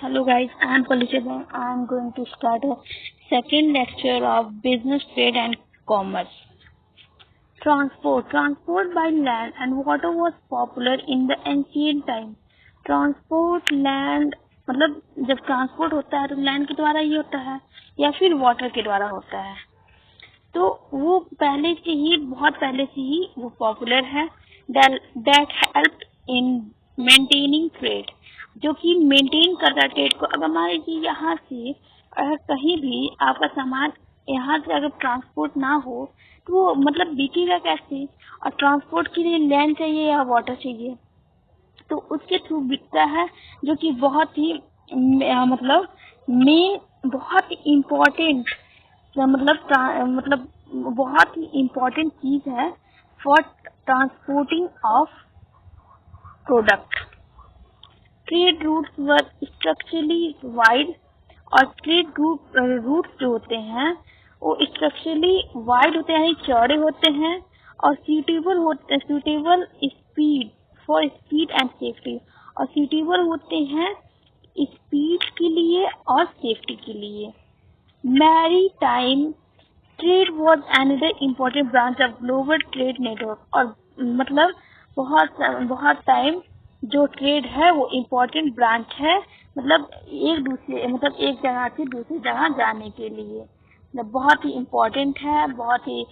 Hello guys, I am Palisha. I am going to start a second lecture of business, trade and commerce. Transport by land and water was popular in the ancient time. Transport land मतलब जब transport होता है तो land के द्वारा ही होता है या फिर वाटर के द्वारा होता है। तो वो पहले से ही बहुत पहले से ही वो पॉपुलर है। That help in maintaining trade, जो कि मेंटेन करता है ट्रेड को। अगर मान लीजिए यहाँ से अगर कहीं भी आपका सामान यहाँ से अगर ट्रांसपोर्ट ना हो तो वो मतलब बिकेगा कैसे, और ट्रांसपोर्ट के लिए लैंड चाहिए या वाटर चाहिए, तो उसके थ्रू बिकता है, जो कि बहुत ही मतलब मेन बहुत इम्पोर्टेंट मतलब बहुत ही इम्पोर्टेंट चीज है for transporting of product. Trade routes were structurally wide, और ट्रेड रूट्स जो होते हैं वो स्ट्रक्चरली वाइड होते हैं, चौड़े होते हैं, और suitable speed for speed and safety, और सूटेबल होते हैं स्पीड के लिए और सेफ्टी के लिए। Maritime trade was another important branch of global trade network, और मतलब बहुत टाइम जो ट्रेड है वो इम्पोर्टेंट ब्रांच है, मतलब एक जगह से दूसरी जगह जाने के लिए मतलब बहुत ही इम्पोर्टेंट है, बहुत ही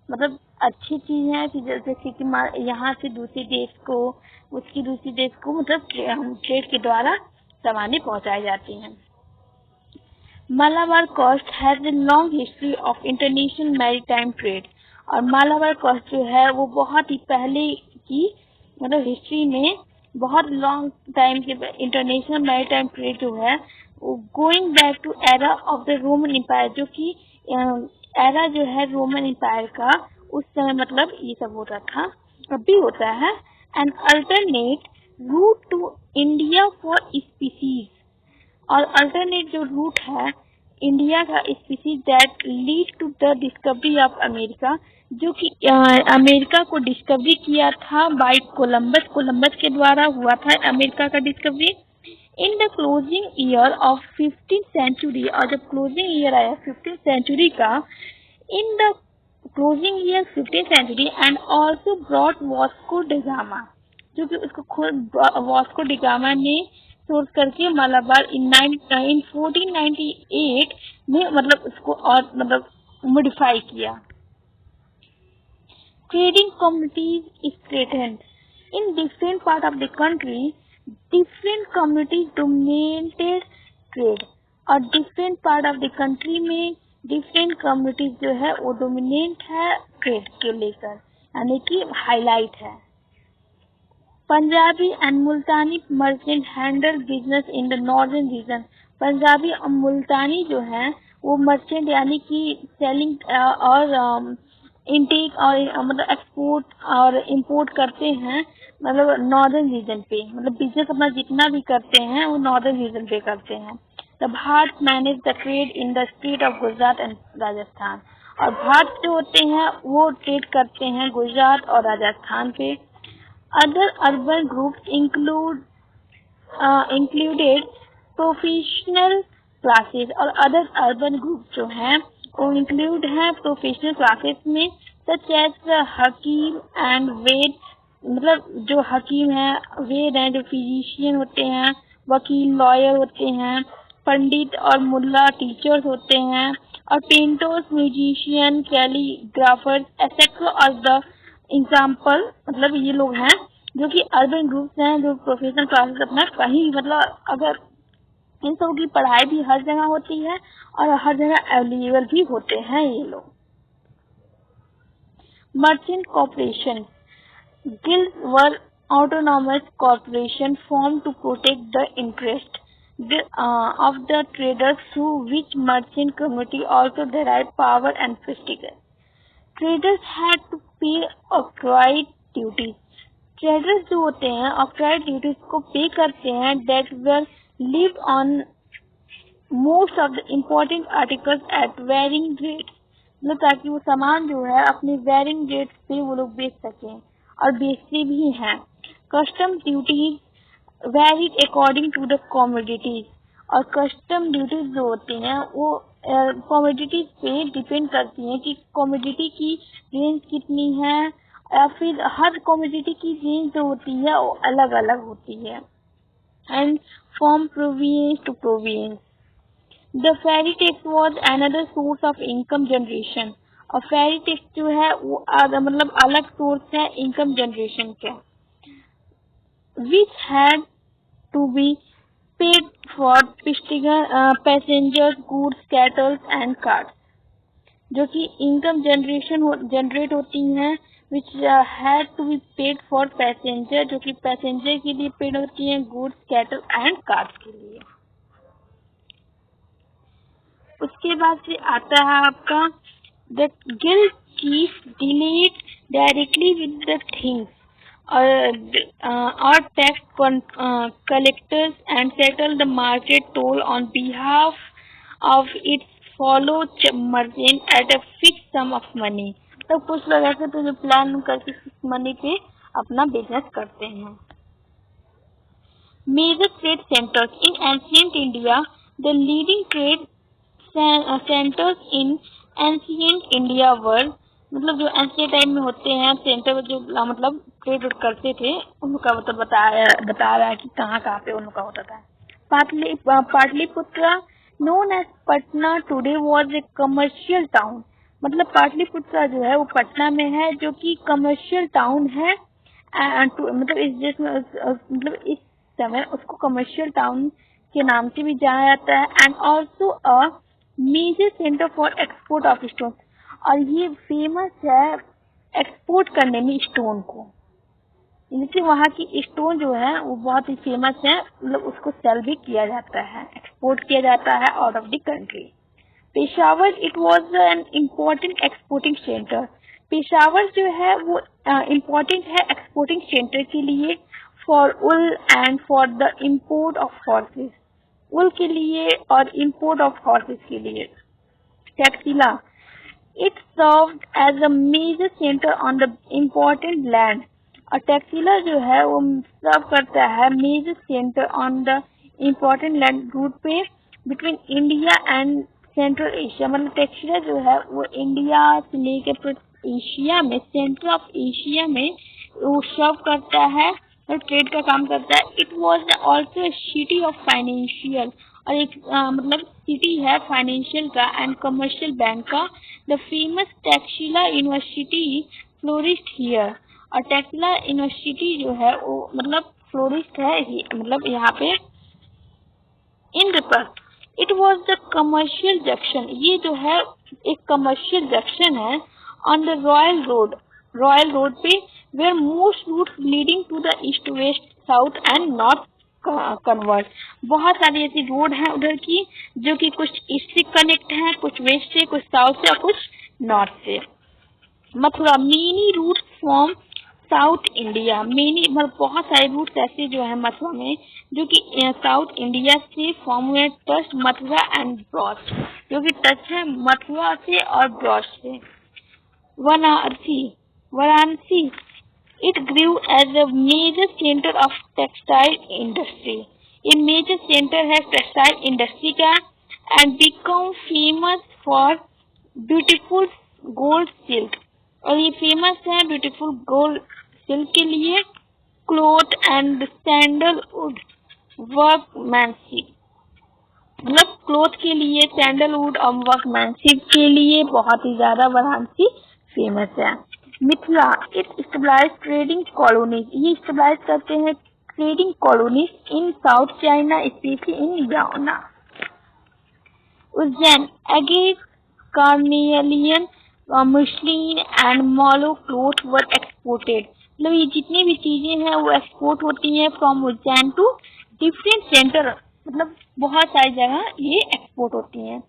मतलब अच्छी चीज है कि जैसे कि यहाँ से दूसरे देश को उसकी दूसरी देश को मतलब ट्रेड के द्वारा सामानें पहुंचाई जाती हैं। Malabar coast has a long history of international maritime trade, और मालाबार कोस्ट जो है वो बहुत ही पहले की मतलब हिस्ट्री में बहुत लॉन्ग टाइम के इंटरनेशनल मैरीटाइम ट्रेड जो है वो going back to era of the Roman empire, जो कि एरा जो है रोमन एम्पायर का, उस समय मतलब ये सब होता था, अभी होता है। And alternate route to India for species, और अल्टरनेट जो रूट है इंडिया का species that lead to the discovery of America, जो कि अमेरिका को डिस्कवरी किया था बाय कोलंबस के द्वारा हुआ था अमेरिका का discovery. In the closing year of 15th century, और जब क्लोजिंग ईयर आया 15th सेंचुरी का, in the closing year 15th century and also brought Vasco da Gama, जो कि उसको खुद वास्को डिगामा ने सोर्स करके मलाबार इन 1498 में मतलब उसको और मतलब मॉडिफाई किया। Trading communities strengthened in different part of the country, different communities dominated trade, और different part of the country में डिफरेंट कम्युनिटीज जो है वो डोमिनेट है ट्रेड के लेकर, यानी कि हाईलाइट है। Punjabi and Multani merchant handle business in the northern region, Punjabi और मुल्तानी जो है वो मर्चेंट यानी कि सेलिंग और इनटेक और मतलब एक्सपोर्ट और इंपोर्ट करते हैं, मतलब नॉर्दर्न रीजन पे, मतलब बिजनेस अपना जितना भी करते हैं वो नॉर्दर्न रीजन पे करते हैं। The Bhat manage the trade in the state of Gujarat and Rajasthan, और भाट जो होते हैं वो ट्रेड करते हैं गुजरात और राजस्थान पे। Other urban groups included professional classes, और other urban groups जो हैं वो include हैं प्रोफेशनल क्लासेस में, such as हकीम एंड वेद, मतलब जो हकीम है, वेद हैं जो फिजिशियन होते हैं, वकील लॉयर होते हैं, पंडित और मुल्ला टीचर्स होते हैं, और पेंटर्स म्यूजिशियन कैलीग्राफर्स एक्सेट्रा और द एग्जाम्पल, मतलब ये लोग हैं जो कि अर्बन ग्रुप्स हैं जो प्रोफेशनल क्लासेस अपना कहीं मतलब अगर इन सबों की पढ़ाई भी हर जगह होती है और हर जगह अवेलेबल भी होते हैं ये लोग। Merchant corporation guilds were autonomous corporation formed to protect the interest of the traders, through which merchant community also derived power and prestige. Traders had to pay octroi duties. Traders जो होते हैं octroi duties को pay करते हैं, that were live on most of the important articles at varying rates, मतलब ताकि वो सामान जो है अपने वेरिंग रेट्स पे वो लोग बेच सकें और बेचते भी हैं। Custom duties varied according to the commodities, और कस्टम ड्यूटीज जो होती हैं वो कमोडिटीज पे डिपेंड करती हैं कि कमोडिटी की रेंज कितनी है, या फिर हर कमोडिटी की रेंज जो होती है वो अलग अलग होती है। And from province to province the ferry tax was another source of income generation. और फेरी टैक्स जो है वो मतलब अलग सोर्स है इनकम जनरेशन के, which had to be paid for passengers goods cattles and cars, जो कि इनकम जनरेट होती हैं, which had to be paid for passenger, जो कि पैसेंजर के लिए पेड होती हैं, गुड्स कैटल एंड कार्स के लिए। उसके बाद से आता है आपका the guild chief delete directly with the things or tax collectors and settle the market toll on behalf of its fellow merchants at a fixed sum of money। तो कुछ लोग ऐसे तो जो प्लान करके फिक्स मनी पे अपना business करते हैं। Major trade centers in ancient India, the leading trade centers in ancient India were, मतलब जो एंशियंट टाइम में होते हैं सेंटर जो मतलब ट्रेड करते थे उनका मतलब बता रहा है कि कहाँ कहाँ पे उनका होता था। Pataliputra known as Patna today was a commercial town, मतलब पाटलिपुत्र जो है वो पटना में है जो कि कमर्शियल टाउन है। मतलब इस देश में मतलब इस समय उसको कमर्शियल टाउन के नाम से भी जाना जाता है। And also a major centre for export of stone, और ये फेमस है एक्सपोर्ट करने में स्टोन को, जैसे वहाँ की स्टोन जो है वो बहुत ही फेमस है, मतलब उसको सेल भी किया जाता है, एक्सपोर्ट किया जाता है out of the country. Peshawar it was an important exporting centre, Peshawar जो है वो इम्पोर्टेंट है एक्सपोर्टिंग सेंटर के लिए, for wool and for the import of horses, wool के लिए और इम्पोर्ट ऑफ हॉर्सेस के लिए। Taxila it served as a major centre on the important land, और टैक्सिला जो है वो सर्व करता है major centre on the important land route पे between India and central Asia, मतलब टैक्सिला जो है वो इंडिया से लेकर एशिया में, सेंटर ऑफ एशिया में वो सर्व करता है और ट्रेड का काम करता है। It was also city of financial, और एक मतलब सिटी है फाइनेंशियल का एंड कमर्शियल बैंक का। The famous Taxila university flourished here, और टैक्सिला यूनिवर्सिटी जो है वो मतलब फ्लोरिस्ट है मतलब यहाँ पे इन रिपर्स। It was the commercial junction, ये जो है एक कमर्शियल जंक्शन है ऑन द रॉयल रोड पे, where most route leading to the east west south and north convert. बहुत सारी ऐसी रोड है उधर की जो कि कुछ ईस्ट से कनेक्ट है, कुछ वेस्ट से, कुछ साउथ से और कुछ नॉर्थ से। Mathura many route from south India, many मतलब बहुत सारे रूट्स ऐसे जो है मथुरा में जो कि साउथ इंडिया से फॉर्म हुए, टच मथुरा एंड ब्रॉस, जो कि टच है मथुरा से और ब्रॉस से। Varanasi it grew as a major centre of textile industry, ये मेजर सेंटर है टेक्सटाइल इंडस्ट्री का, and become famous for beautiful gold silk, और ये फेमस है ब्यूटीफुल गोल्ड सिल्क के लिए। क्लोथ एंड सैंडलवुड वर्कमैनशिप, मतलब क्लोथ के लिए सैंडलवुड और वर्कमैनशिप के लिए बहुत ही ज्यादा वाराणसी फेमस है। Mithila it stabilise trading colonies, ये स्टेबलाइज करते हैं trading colonies in south China specially in याओना। Ujjain again carnelian muslin and mallow cloth were exported, मतलब ये जितनी भी चीजें हैं वो एक्सपोर्ट होती हैं from Ujjain to different centre, मतलब बहुत सारी जगह ये एक्सपोर्ट होती हैं।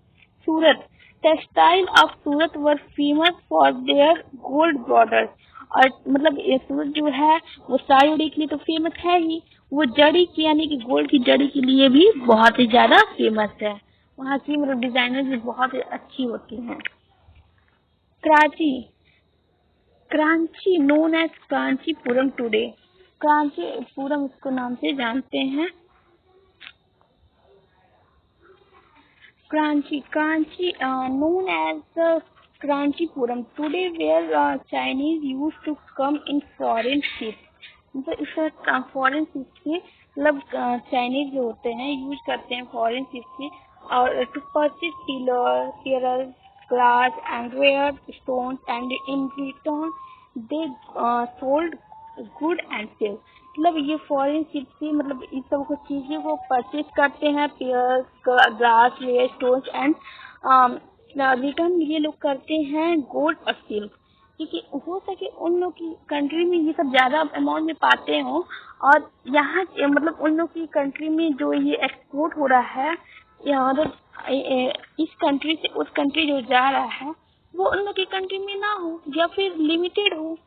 Surat textile of Surat were famous for their gold border, और मतलब ये सूरत जो है वो साड़ी उड़ी के लिए तो फेमस है ही, वो जड़ी की यानी कि गोल्ड की जड़ी के लिए भी बहुत ही ज्यादा फेमस है। वहाँ की मतलब डिजाइनर भी बहुत ही अच्छी होती हैं। Karachi known as Kanchipuram today, Kanchipuram इसको नाम से जानते हैं। Kranchi, known as Kranchipuram, today where Chinese used to come in foreign ships. मतलब इस फॉरेन शिप से मतलब चाइनीज जो होते हैं यूज करते हैं फॉरेन शिप से और to purchase pillar glass and rare stones and in return they sold good and sale. मतलब ये फॉरेन शिप से मतलब इस सब को चीजें को परचेज करते हैं pearl glass rare stones and return ये लोग करते हैं गोल्ड और सिल्क, क्योंकि हो सके उन लोग की कंट्री में ये सब ज्यादा अमाउंट में पाते हो और यहाँ मतलब उन लोग की कंट्री में जो ये एक्सपोर्ट हो रहा है या मतलब इस कंट्री से उस कंट्री जो जा रहा है वो उन लोग की कंट्री में ना हो या फिर लिमिटेड हो।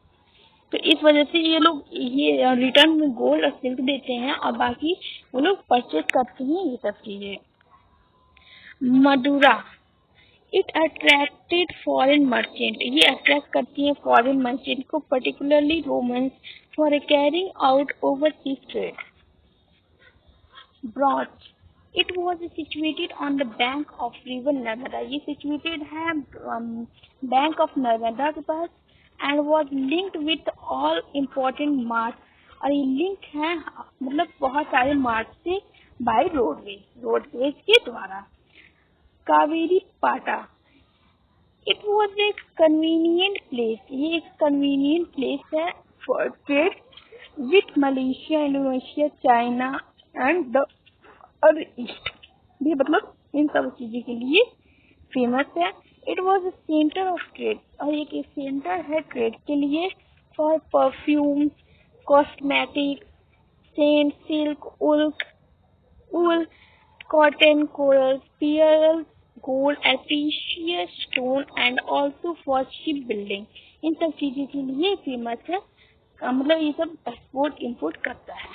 तो इस वजह से ये लोग ये रिटर्न में गोल्ड और सिल्क देते हैं और बाकी वो लोग परचेज करते हैं ये सब चीजें। Madura, it attracted foreign merchant, ये अट्रैक्ट करती है फॉरेन मर्चेंट को particularly Romans for carrying out overseas trade. Broach, it was situated on the bank of river Narmada, ये सिचुएटेड है बैंक ऑफ नर्मदा के पास and was linked with all important mart, और ये लिंक है मतलब बहुत सारे मार्ट से बाय रोडवेज के द्वारा। Kaveri Pata, it was a convenient place, ये एक कन्वीनियंट प्लेस है for trade with Malaysia Indonesia China and the other east, भी मतलब इन सब चीजों के लिए फेमस है। It was a centre of trade, और एक सेंटर है ट्रेड के लिए for perfume cosmetics scent silk wool, cotton, corals, pearls, gold, and precious stone, and also for shipbuilding, इन सब चीजों के लिए फेमस है। मतलब ये सब एक्सपोर्ट इम्पोर्ट करता है।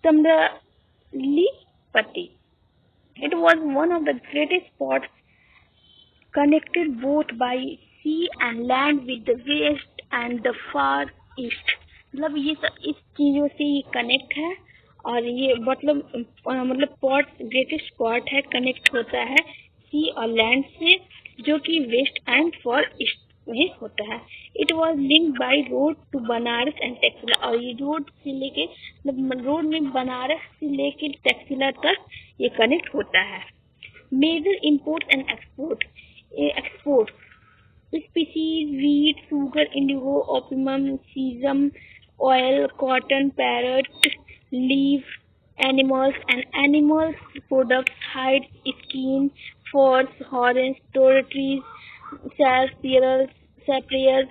Tamraipati, it was one of the greatest spots connected both by sea and land with the west and the far east, मतलब ये सब इस चीजों से ये कनेक्ट है और ये मतलब पॉट ग्रेटेस्ट स्पॉट है, कनेक्ट होता है सी और लैंड से जो कि वेस्ट एंड फॉर ईस्ट में होता है। It was link by road to Banaras and Taxila, और ये रोड से लेके मतलब रोड में बनारस से लेके टैक्सिला तक ये कनेक्ट होता है। Major import and export species wheat, sugar, indigo, opium, sesame oil, cotton, parrot, leaf, animals and animal products, hides, skin, furs, horns, toiletries, shells, sapphires,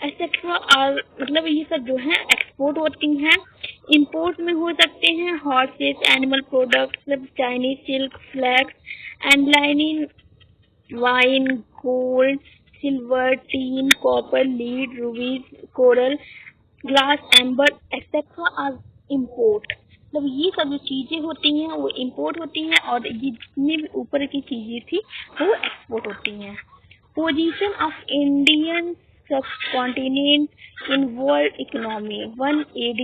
etcetera और मतलब ये सब जो है एक्सपोर्ट होती हैं। इंपोर्ट में हो सकते हैं हॉर्सेस, एनिमल प्रोडक्ट्स, मतलब Chinese silk, flax and lining, wine, gold, silver, tin, copper, lead, rubies, coral, glass, amber etcetera are import. मतलब ये सब जो चीजें होती हैं वो इम्पोर्ट होती हैं और ये जितनी भी ऊपर की चीजें थी वो एक्सपोर्ट होती हैं। Position of Indian subcontinent in world economy 1 AD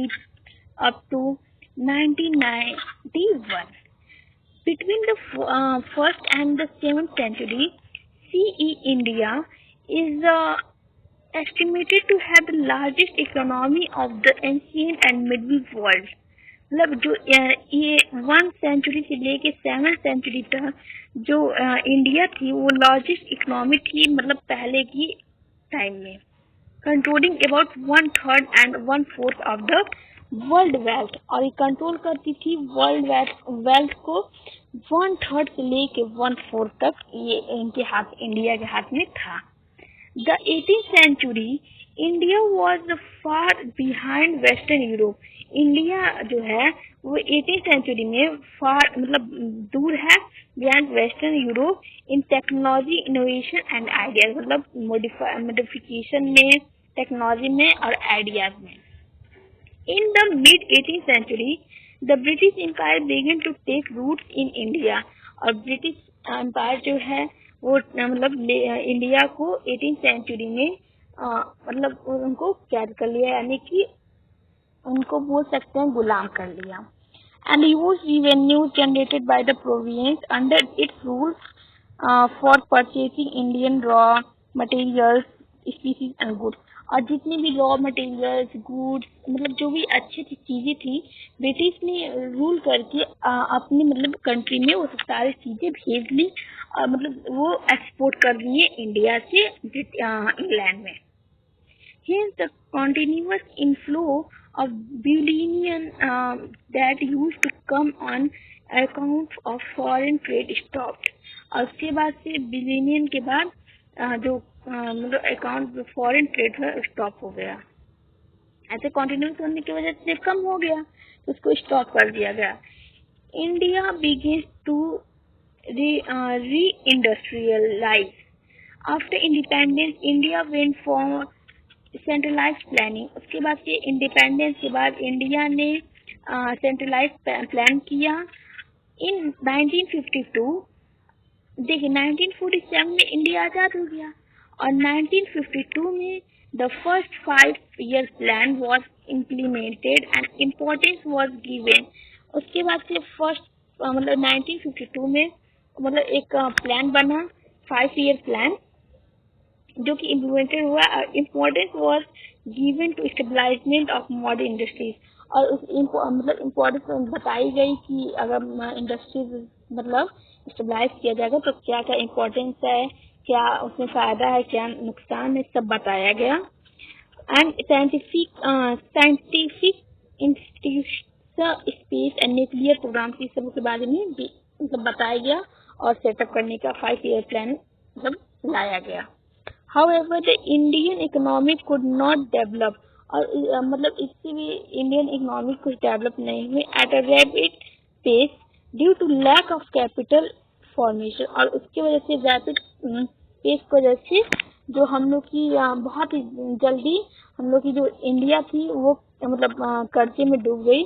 up to 1991. Between the 1st and the 7th century CE, India is estimated to have the largest economy of the ancient and medieval world. मतलब जो ये 1 century से लेके 7th century तक जो India थी वो largest economy थी, मतलब पहले की टाइम में, controlling about 1/3 and 1/4 of the world wealth, और ये कंट्रोल करती थी वर्ल्ड वेल्थ को 1/3 से लेके 1/4 तक ये इनके हाथ इंडिया के हाथ में था। The 18th century India was far behind western Europe, India जो है वो 18th century में फार मतलब दूर है behind western Europe in technology, innovation and ideas, मतलब मॉडिफिकेशन में, टेक्नोलॉजी में और आइडियाज में। In the mid-18th century, the British Empire began to take roots in India, और ब्रिटिश एम्पायर जो है वो मतलब इंडिया को 18th सेंचुरी में मतलब उनको कैद कर लिया, यानी कि उनको बोल सकते हैं गुलाम कर लिया। and huge revenue generated by the province under its rule for purchasing Indian raw materials, species and goods. और जितनी भी रॉ मटेरियल्स गुड्स मतलब जो भी अच्छी अच्छी चीजें थी ब्रिटिश ने रूल करके अपने मतलब कंट्री में वो सारी चीजें भेज ली और मतलब वो एक्सपोर्ट कर दिए इंडिया से इंग्लैंड में. Hence, the continuous inflow of bullion that used to come on account of foreign trade stopped. और उसके बाद से बिलियनियन के बाद जो मतलब अकाउंट फॉरेन ट्रेड है स्टॉप हो गया. ऐसे कंटिन्यूस होने की वजह से कम हो गया तो उसको स्टॉप कर दिया गया. India begins to re-industrialize. After independence, India went for centralise planning. उसके बाद से इंडिपेंडेंस के बाद इंडिया ने सेंट्रलाइज प्लान किया. इन 1952 देखिए 1947 में इंडिया आजाद हो गया और 1952 में the first 5-year plan was implemented and importance was given. उसके बाद से फर्स्ट मतलब 1952 में मतलब एक प्लान बना 5-year प्लान जो कि इम्प्लीमेंटेड हुआ. Importance was given to establishment of modern industries. और उस मतलब इम्पोर्टेंस बताई गई कि अगर इंडस्ट्रीज मतलब स्टेबलाइज किया जाएगा तो क्या क्या इम्पोर्टेंस है, क्या उसमें फायदा है, क्या नुकसान है, सब बताया गया. And scientific institution space and nuclear programme की सब के बारे में भी मतलब बताया गया और सेटअप करने का 5-year प्लान मतलब लाया गया. However, the Indian economy could not develop और मतलब इससे भी इंडियन इकोनॉमी कुछ डेवलप नहीं हुई at a rapid pace due to lack of capital formation. और उसकी वजह से रैपिड पेस की वजह से जो हम लोग की बहुत ही जल्दी हम लोग की जो इंडिया थी वो मतलब कर्जे में डूब गई.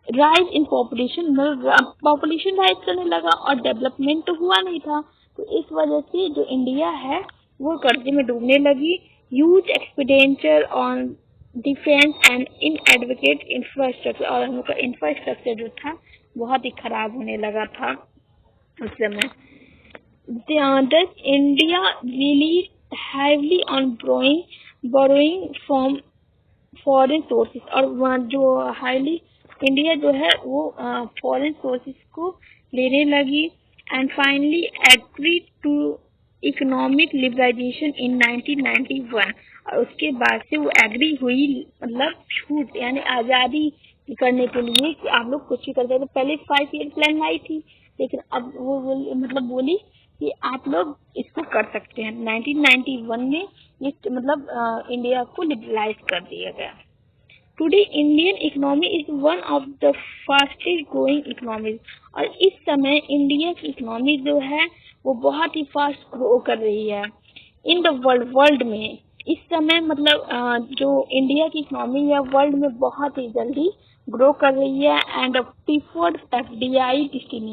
राइज इन पॉपुलेशन मतलब पॉपुलेशन राइज करने लगा और डेवलपमेंट तो हुआ नहीं था तो इस वजह से जो इंडिया है वो कर्जे में डूबने लगी. Huge expenditure on defence and inadequate infrastructure और हम लोग का इंफ्रास्ट्रक्चर जो था बहुत ही खराब होने लगा था उस समय. Thus, India relied heavily on borrowing from foreign sources और जो हाईली इंडिया जो है वो फॉरेन सोर्सेस को लेने लगी. And finally agree to economic liberalisation in 1991. और उसके बाद से वो एग्री हुई मतलब छूट यानी आज़ादी करने के लिए कि आप लोग कुछ भी कर सकते. पहले 5-year प्लान लाई थी लेकिन अब वो मतलब बोली कि आप लोग इसको कर सकते हैं. 1991 में ये मतलब इंडिया को लिबरलाइज कर दिया गया. Today Indian economy is one of the fastest growing economies. और इस समय इंडिया की इकोनॉमी जो है वो बहुत ही फास्ट ग्रो कर रही है इन द वर्ल्ड में. इस समय मतलब जो इंडिया की इकोनॉमी है वर्ल्ड में बहुत ही जल्दी ग्रो कर रही है. And preferred FDI destination